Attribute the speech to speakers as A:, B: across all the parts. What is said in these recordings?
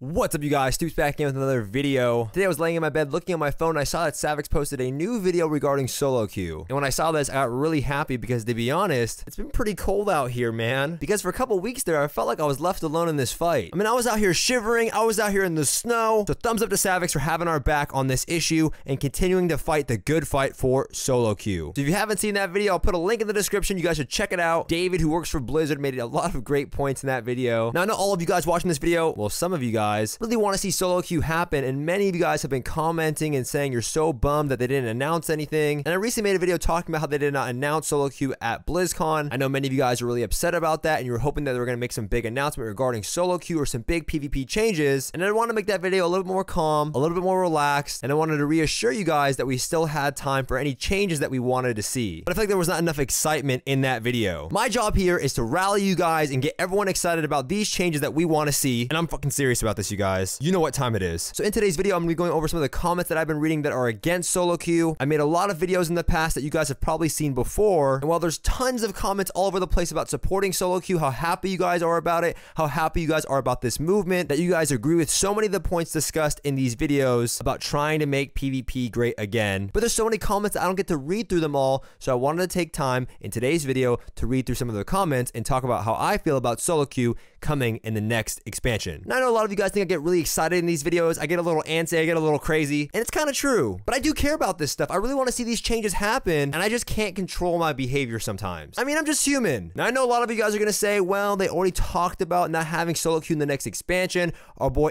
A: What's up, you guys? Stoopzz back in with another video. Today I was laying in my bed looking at my phone and I saw that Savix posted a new video regarding Soloque. And when I saw this, I got really happy because, to be honest, it's been pretty cold out here, man. Because for a couple weeks there, I felt like I was left alone in this fight. I mean, I was out here shivering, I was out here in the snow. So thumbs up to Savix for having our back on this issue and continuing to fight the good fight for Soloque. So if you haven't seen that video, I'll put a link in the description. You guys should check it out. David, who works for Blizzard, made a lot of great points in that video. Now, I know all of you guys watching this video, well, some of you guys really want to see Soloque happen, and many of you guys have been commenting and saying you're so bummed that they didn't announce anything. And I recently made a video talking about how they did not announce Soloque at BlizzCon. I know many of you guys are really upset about that, and you were hoping that they were going to make some big announcement regarding Soloque or some big PvP changes. And I want to make that video a little bit more calm, a little bit more relaxed, and I wanted to reassure you guys that we still had time for any changes that we wanted to see. But I feel like there was not enough excitement in that video. My job here is to rally you guys and get everyone excited about these changes that we want to see, and I'm fucking serious about this, you guys. You know what time it is. So in today's video, I'm going to be going over some of the comments that I've been reading that are against Soloque. I made a lot of videos in the past that you guys have probably seen before, and while there's tons of comments all over the place about supporting Soloque, how happy you guys are about it, how happy you guys are about this movement, that you guys agree with so many of the points discussed in these videos about trying to make PvP great again. But there's so many comments that I don't get to read through them all, so I wanted to take time in today's video to read through some of the comments and talk about how I feel about Soloque coming in the next expansion. Now, I know a lot of you guys think I get really excited in these videos. I get a little antsy, I get a little crazy, and it's kind of true. But I do care about this stuff. I really want to see these changes happen, and I just can't control my behavior sometimes. I mean, I'm just human. Now, I know a lot of you guys are going to say, well, they already talked about not having Soloque in the next expansion.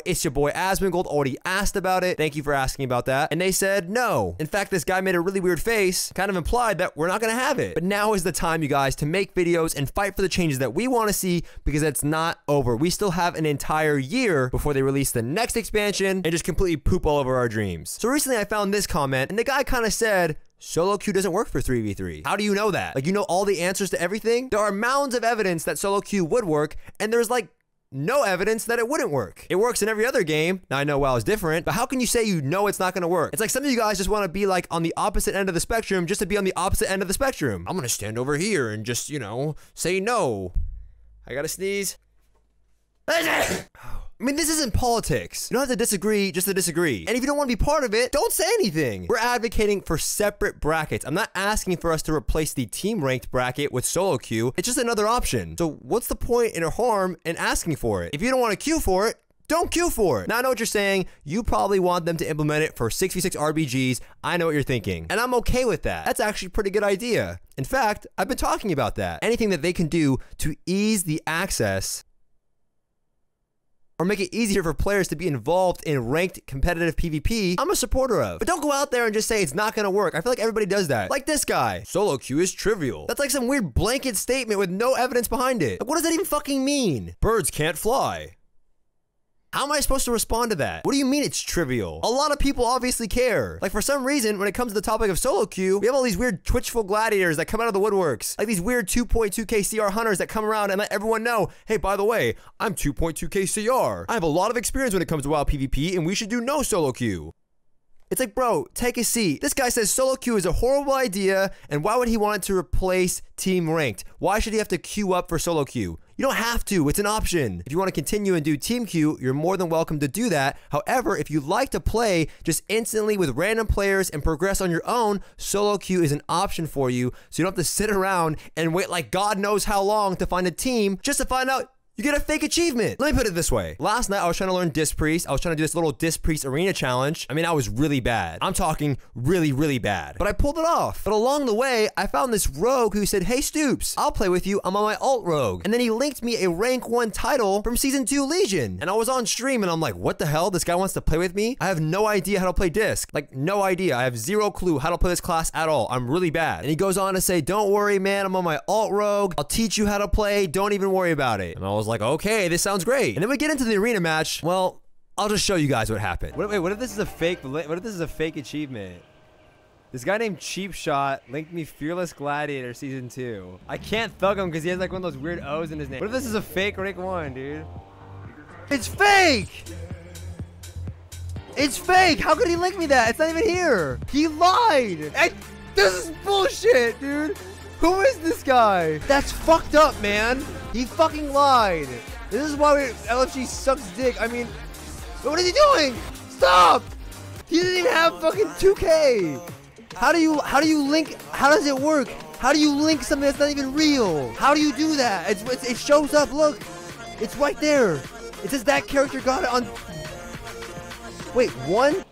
A: It's your boy Asmongold already asked about it. Thank you for asking about that. And they said no. In fact, this guy made a really weird face, kind of implied that we're not going to have it. But now is the time, you guys, to make videos and fight for the changes that we want to see, because it's not over. We still have an entire year before they release the next expansion and just completely poop all over our dreams. So recently I found this comment, and the guy kind of said, Soloque doesn't work for 3v3. How do you know that? Like, you know all the answers to everything? There are mounds of evidence that Soloque would work, and there's like no evidence that it wouldn't work. It works in every other game. Now, I know WoW is different, but how can you say you know it's not going to work? It's like some of you guys just want to be like on the opposite end of the spectrum just to be on the opposite end of the spectrum. I'm going to stand over here and just, you know, say no. I gotta sneeze. I mean, this isn't politics. You don't have to disagree just to disagree. And if you don't want to be part of it, don't say anything. We're advocating for separate brackets. I'm not asking for us to replace the team ranked bracket with Soloque. It's just another option. So what's the point in or harm in asking for it? If you don't want to queue for it, don't queue for it. Now, I know what you're saying. You probably want them to implement it for 6v6 RBGs. I know what you're thinking. And I'm okay with that. That's actually a pretty good idea. In fact, I've been talking about that. Anything that they can do to ease the access or make it easier for players to be involved in ranked competitive PvP, I'm a supporter of. But don't go out there and just say it's not gonna work. I feel like everybody does that. Like this guy. Soloque is trivial. That's like some weird blanket statement with no evidence behind it. Like, what does that even fucking mean? Birds can't fly. How am I supposed to respond to that? What do you mean it's trivial? A lot of people obviously care. Like, for some reason, when it comes to the topic of Soloque, we have all these weird twitchful gladiators that come out of the woodworks. Like these weird 2.2k CR hunters that come around and let everyone know, hey, by the way, I'm 2.2k CR. I have a lot of experience when it comes to WoW PvP, and we should do no Soloque. It's like, bro, take a seat. This guy says Soloque is a horrible idea, and why would he want it to replace Team Ranked? Why should he have to queue up for Soloque? You don't have to. It's an option. If you want to continue and do Team Queue, you're more than welcome to do that. However, if you like to play just instantly with random players and progress on your own, Soloque is an option for you, so you don't have to sit around and wait like God knows how long to find a team just to find out you get a fake achievement. Let me put it this way. Last night, I was trying to learn Disc Priest. I was trying to do this little Disc Priest arena challenge. I mean, I was really bad. I'm talking really, really bad. But I pulled it off. But along the way, I found this rogue who said, hey, Stoopzz, I'll play with you. I'm on my alt rogue. And then he linked me a rank 1 title from Season 2 Legion. And I was on stream and I'm like, what the hell? This guy wants to play with me? I have no idea how to play Disc. Like, no idea. I have zero clue how to play this class at all. I'm really bad. And he goes on to say, don't worry, man. I'm on my alt rogue. I'll teach you how to play. Don't even worry about it. And I was like, okay, this sounds great. And then we get into the arena match. Well, I'll just show you guys what happened. Wait, what if this is a fake? What if this is a fake achievement? This guy named Cheap Shot linked me Fearless Gladiator Season 2. I can't thug him because he has like one of those weird O's in his name. What if this is a fake rank 1, dude? It's fake! It's fake! How could he link me that? It's not even here. He lied! This is bullshit, dude. Who is this guy? That's fucked up, man. He fucking lied. This is why LFG sucks dick. I mean, What is he doing? Stop! He doesn't even have fucking 2K. How do you link? How does it work? How do you link something that's not even real? How do you do that? It shows up. Look, it's right there. It says that character got it on. Wait, one?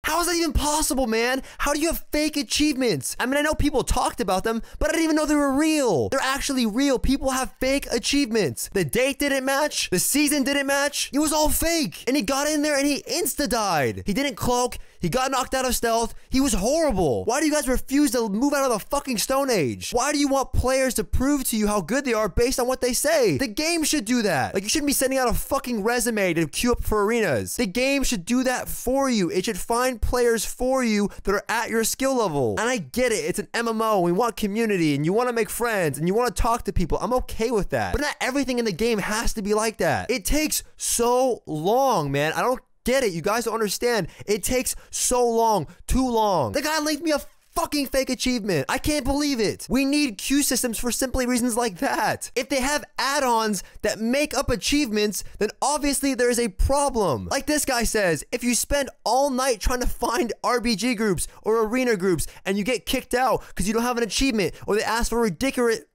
A: How is that even possible, man? How do you have fake achievements? I mean, I know people talked about them, but I didn't even know they were real. They're actually real. People have fake achievements. The date didn't match. The season didn't match. It was all fake. And he got in there and he insta-died. He didn't cloak. He got knocked out of stealth. He was horrible. Why do you guys refuse to move out of the fucking Stone Age? Why do you want players to prove to you how good they are based on what they say? The game should do that. Like, you shouldn't be sending out a fucking resume to queue up for arenas. The game should do that for you. It should find players for you that are at your skill level. And I get it. It's an MMO. We want community and you want to make friends and you want to talk to people. I'm okay with that. But not everything in the game has to be like that. It takes so long, man. I don't get it. You guys don't understand. It takes so long. Too long. The guy linked me a fucking fake achievement. I can't believe it. We need queue systems for simply reasons like that. If they have add-ons that make up achievements, then obviously there is a problem. Like this guy says, if you spend all night trying to find RBG groups or arena groups and you get kicked out because you don't have an achievement or they ask for ridiculous.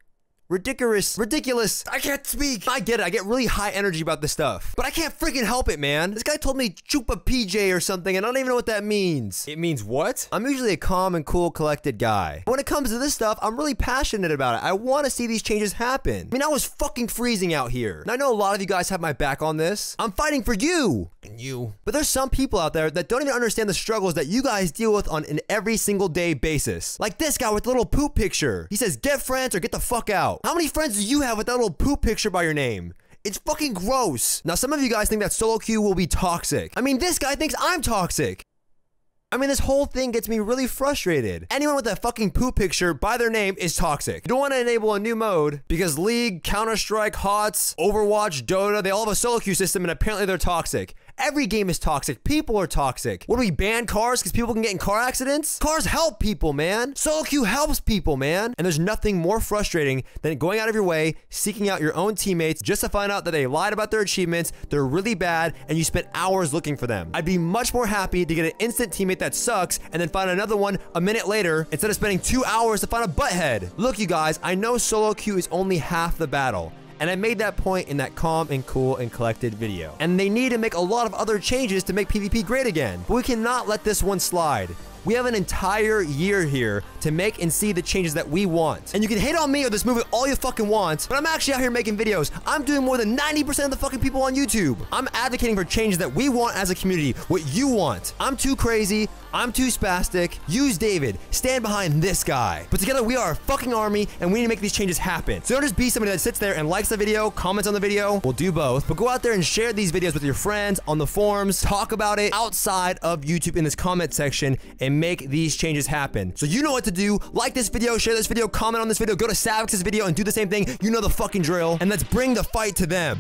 A: I can't speak. I get it. I get really high energy about this stuff, but I can't freaking help it, man. This guy told me chupa PJ or something, and I don't even know what that means. It means what? I'm usually a calm and cool, collected guy. When it comes to this stuff, I'm really passionate about it. I want to see these changes happen. I mean, I was fucking freezing out here. And I know a lot of you guys have my back on this. I'm fighting for you. And you. But there's some people out there that don't even understand the struggles that you guys deal with on an every single day basis. Like this guy with the little poop picture. He says, get friends or get the fuck out. How many friends do you have with that little poop picture by your name? It's fucking gross. Now, some of you guys think that Soloque will be toxic. I mean, this guy thinks I'm toxic. I mean, this whole thing gets me really frustrated. Anyone with a fucking poop picture by their name is toxic. You don't want to enable a new mode because League, Counter-Strike, HOTS, Overwatch, Dota, they all have a solo queue system and apparently they're toxic. Every game is toxic. People are toxic. What do we ban cars because people can get in car accidents? Cars help people, man. Solo queue helps people, man. And there's nothing more frustrating than going out of your way, seeking out your own teammates just to find out that they lied about their achievements, they're really bad, and you spent hours looking for them. I'd be much more happy to get an instant teammate that sucks and then find another one a minute later instead of spending 2 hours to find a butthead. Look, you guys, I know solo queue is only half the battle. And I made that point in that calm and cool and collected video. And they need to make a lot of other changes to make PvP great again. But we cannot let this one slide. We have an entire year here to make and see the changes that we want. And you can hate on me or this movie all you fucking want, but I'm actually out here making videos. I'm doing more than 90% of the fucking people on YouTube. I'm advocating for changes that we want as a community, what you want. I'm too crazy. I'm too spastic. Use David. Stand behind this guy. But together we are a fucking army and we need to make these changes happen. So don't just be somebody that sits there and likes the video, comments on the video. We'll do both. But go out there and share these videos with your friends on the forums. Talk about it outside of YouTube in this comment section and make these changes happen. So you know what to do. Like this video, share this video, comment on this video, go to Savix's video and do the same thing. You know the fucking drill. And let's bring the fight to them.